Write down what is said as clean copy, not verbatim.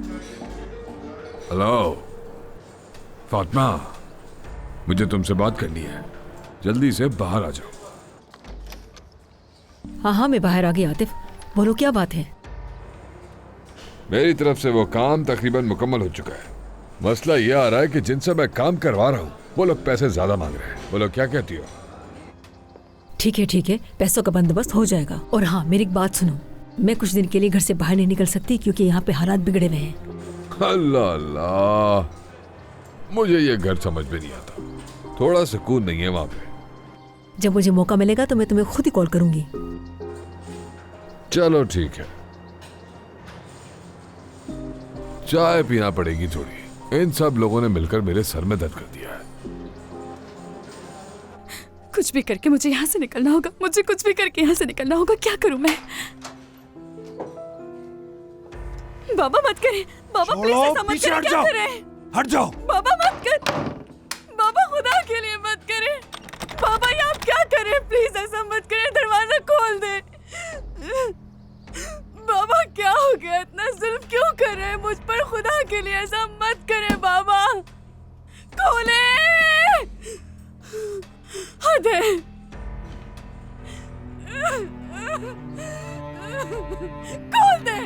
Hello Fatima, मुझे तुमसे बात करनी है, जल्दी से बाहर आ जाओ। हाँ हाँ मैं बाहर आ गई आतिफ, बोलो क्या बात है। मेरी तरफ से वो काम तकरीबन मुकम्मल हो चुका है। मसला ये आ रहा है कि जिनसे मैं काम करवा रहा हूँ वो लोग पैसे ज्यादा मांग रहे हैं। बोलो क्या कहती हो? ठीक है, पैसों का बंदोबस्त हो जाएगा। और हाँ मेरी एक बात सुनो, मैं कुछ दिन के लिए घर से बाहर नहीं निकल सकती क्योंकि यहाँ पे हालात बिगड़े हुए हैं। अल्लाह अल्लाह, मुझे ये घर समझ में नहीं आता, थोड़ा सुकून नहीं है वहां पे। जब मुझे मौका मिलेगा तो मैं तुम्हें खुद ही कॉल करूंगी। चलो ठीक है, चाय पीना पड़ेगी थोड़ी। इन सब लोगों ने मिलकर मेरे सर में दर्द कर दिया है। कुछ भी करके मुझे यहाँ से निकलना होगा, मुझे कुछ भी करके यहाँ से निकलना होगा। क्या करूं मैं? बाबा मत करे, बाबा प्लीज ऐसा मत करे। क्या करें? हट जाओ बाबा मत कर, बाबा खुदा के लिए मत करे। बाबा ये आप क्या करें? प्लीज ऐसा मत करे, दरवाजा खोल दे। बाबा क्या हो गया? इतना जुल्म क्यों कर रहे हैं मुझ पर? खुदा के लिए ऐसा मत करे बाबा, खोले। हद है, खोल दे।